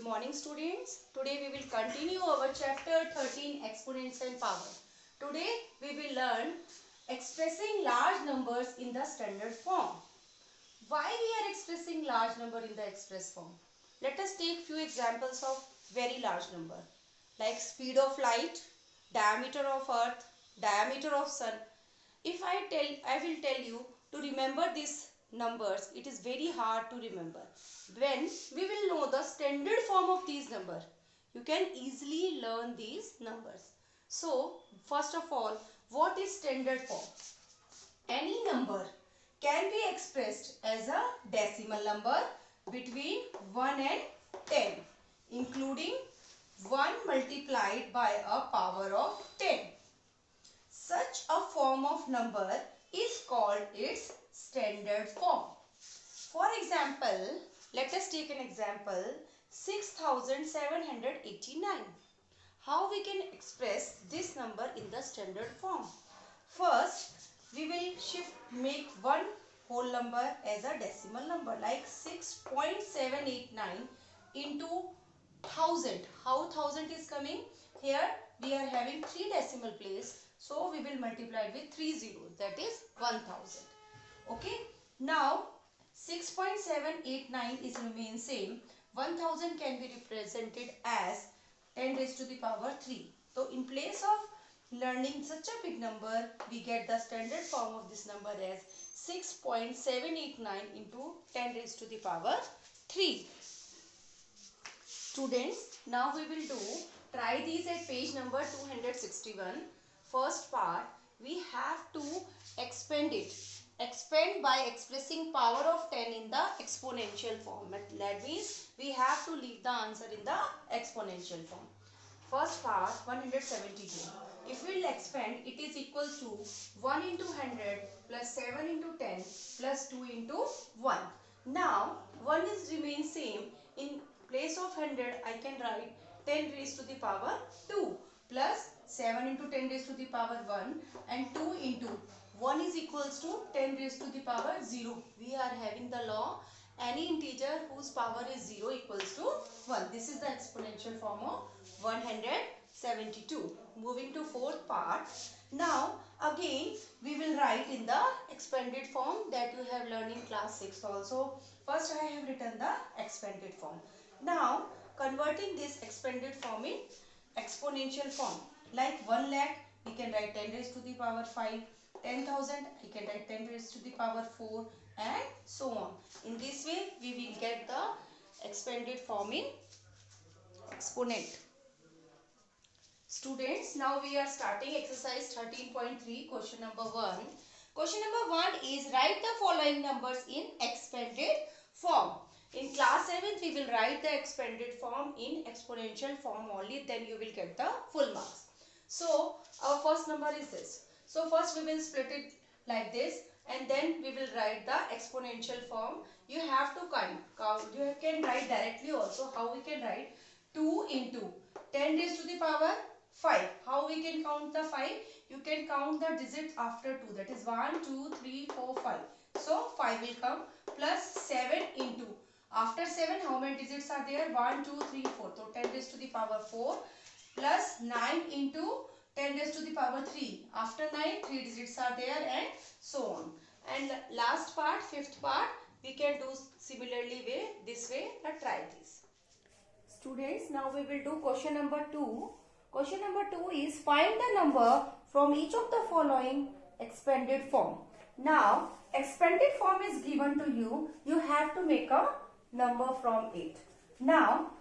Good morning students. Today we will continue our chapter 13 exponents and power. Today we will learn expressing large numbers in the standard form. Why we are expressing large number in the express form? Let us take few examples of very large number like speed of light, diameter of earth, diameter of sun. If I will tell you to remember these numbers, it is very hard to remember. When we will know the standard form of these numbers, you can easily learn these numbers. So, first of all, what is standard form? Any number can be expressed as a decimal number between 1 and 10, including 1 multiplied by a power of 10. Such a form of number is called its standard form. For example, let us take an example 6789. How we can express this number in the standard form? First, we will make one whole number as a decimal number like 6.789 into 1000. How 1000 is coming? Here we are having 3 decimal place. So we will multiply it with 3 zeros, that is 1000. Okay. Now 6.789 is remain same. 1000 can be represented as 10 raised to the power 3. So in place of learning such a big number, we get the standard form of this number as 6.789 into 10 raised to the power 3. Students, now we will try these at page number 261. First part, we have to expand it. Expand by expressing power of 10 in the exponential form. That means we have to leave the answer in the exponential form. First part, 172. If we will expand, it is equal to 1 into 100 plus 7 into 10 plus 2 into 1. Now, 1 is remain same. In place of 100, I can write 10 raised to the power 2 plus 7 into 10 raised to the power 1 and 2 into 1 is equals to 10 raised to the power 0. We are having the law, any integer whose power is 0 equals to 1. This is the exponential form of 172. Moving to fourth part. Now again we will write in the expanded form that you have learned in class 6 also. First I have written the expanded form. Now converting this expanded form in exponential form. Like 1 lakh, we can write 10 raised to the power 5. 10,000, I can write 10 raised to the power 4 and so on. In this way, we will get the expanded form in exponent. Students, now we are starting exercise 13.3, question number 1. Question number 1 is write the following numbers in expanded form. In class 7th, we will write the expanded form in exponential form only, then you will get the full marks. So, our first number is this. So, first we will split it like this and then we will write the exponential form. You have to count. You can write directly also. How we can write? 2 into 10 raised to the power 5. How we can count the 5? You can count the digits after 2. That is 1, 2, 3, 4, 5. So, 5 will come plus 7 into. After 7, how many digits are there? 1, 2, 3, 4. So, 10 raised to the power 4 plus 9 into 10 raised to the power 3. After 9, 3 digits are there and so on. And last part, fifth part, we can do similarly this way. Let's try this. Students, now we will do question number 2. Question number 2 is find the number from each of the following expanded form. Now, expanded form is given to you. You have to make a number from it. Now,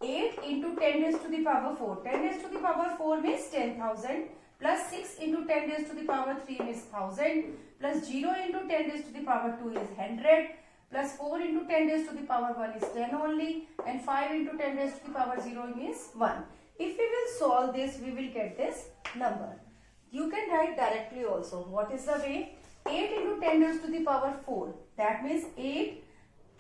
8 into 10 raised to the power 4. 10 raised to the power 4 means 10,000 plus 6 into 10 raised to the power 3 means 1000 plus 0 into 10 raised to the power 2 is 100 plus 4 into 10 raised to the power 1 is 10 only and 5 into 10 raised to the power 0 means 1. If we will solve this, we will get this number. You can write directly also. What is the way? 8 into 10 raised to the power 4. That means 8.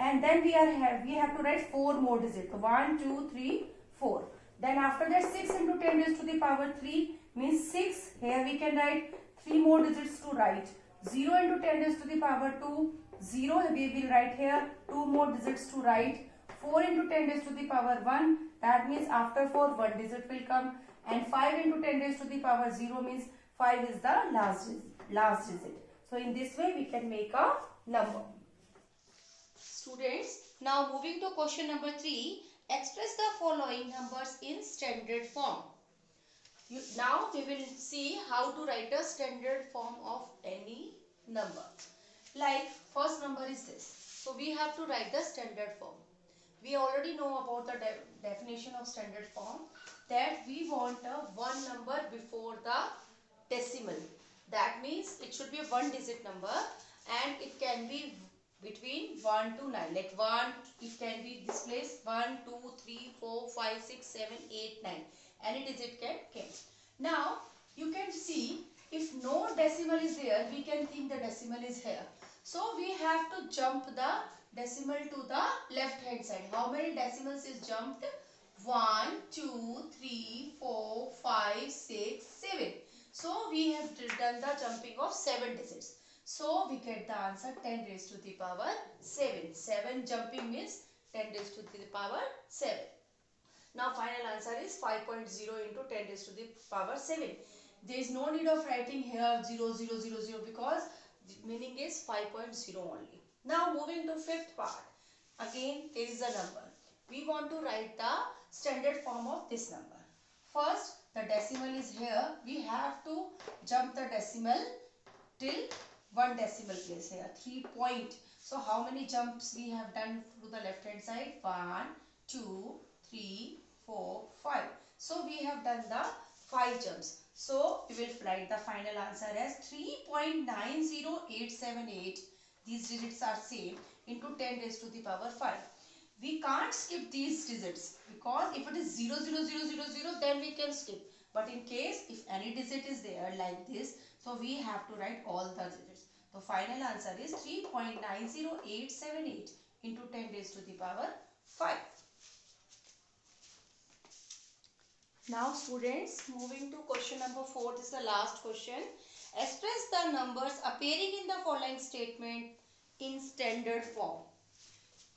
And then we have to write 4 more digits. 1, 2, 3, 4. Then after that 6 into 10 raised to the power 3 means 6. Here we can write 3 more digits to write. 0 into 10 raised to the power 2. 0 we will write here. 2 more digits to write. 4 into 10 raised to the power 1, that means after 4 one digit will come, and 5 into 10 raised to the power 0 means 5 is the last digit. So in this way we can make a number. Students, now moving to question number 3, express the following numbers in standard form. Now we will see how to write a standard form of any number. Like first number is this. So we have to write the standard form. We already know about the definition of standard form, that we want a one number before the decimal. That means it should be a one digit number and it can be between 1 to 9. Like 1, it can be this place 1, 2, 3, 4, 5, 6, 7, 8, 9. Any digit can come. Now you can see if no decimal is there, we can think the decimal is here. So we have to jump the decimal to the left hand side. How many decimals is jumped? 1, 2, 3, 4, 5, 6, 7. So we have done the jumping of 7 digits. So we get the answer 10 raised to the power 7. 7 jumping means 10 raised to the power 7. Now final answer is 5.0 into 10 raised to the power 7. There is no need of writing here 0, 0, 0, 0 because the meaning is 5.0 only. Now moving to fifth part. Again there is a number. We want to write the standard form of this number. First the decimal is here. We have to jump the decimal till one decimal place here. 3 point. So how many jumps we have done to the left hand side? 1, 2, 3, 4, 5. So we have done the 5 jumps. So we will write the final answer as 3.90878. These digits are same into 10 raised to the power 5. We can't skip these digits because if it is 0, 0, 0, 0, 0 then we can skip. But in case if any digit is there like this, so we have to write all the digits. The final answer is 3.90878 into 10 raised to the power 5. Now students, moving to question number 4, this is the last question. Express the numbers appearing in the following statement in standard form.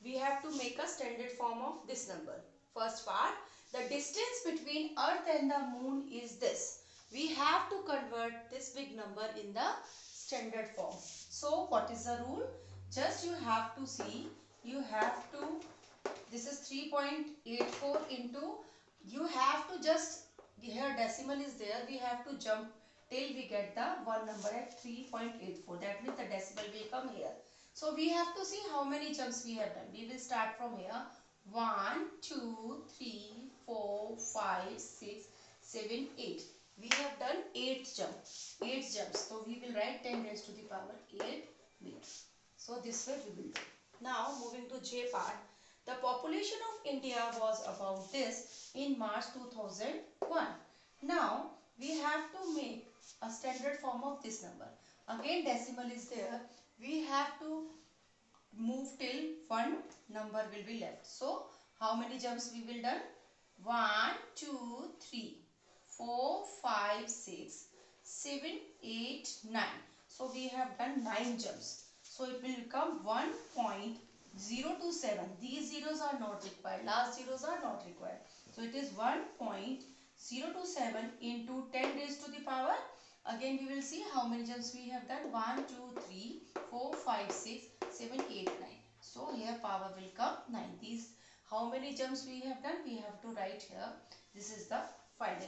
We have to make a standard form of this number. First part, the distance between Earth and the Moon is this. We have to convert this big number in the standard form. So what is the rule? Just you have to see, this is 3.84 into, you have to just, here decimal is there, we have to jump till we get the one number at 3.84. That means the decimal will come here. So we have to see how many jumps we have done. We will start from here. 1, 2, 3, 4, 5, 6, 7, 8. We have done 8 jumps. So we will write 10 raised to the power 8 meters. So this way we will do. Now moving to J part. The population of India was about this in March 2001. Now we have to make a standard form of this number. Again decimal is there. We have to move till one number will be left. So how many jumps we will done? 1, 2, 3, 4, 5, 6, 7, 8, 9. So we have done 9 jumps. So it will become 1.027. These zeros are not required. Last zeros are not required. So it is 1.027 into 10 raised to the power. Again we will see how many jumps we have done. 1, 2, 3, 4, 5, 6, 7, 8, 9. So here power will come 9. These how many jumps we have done? We have to write here. This is the final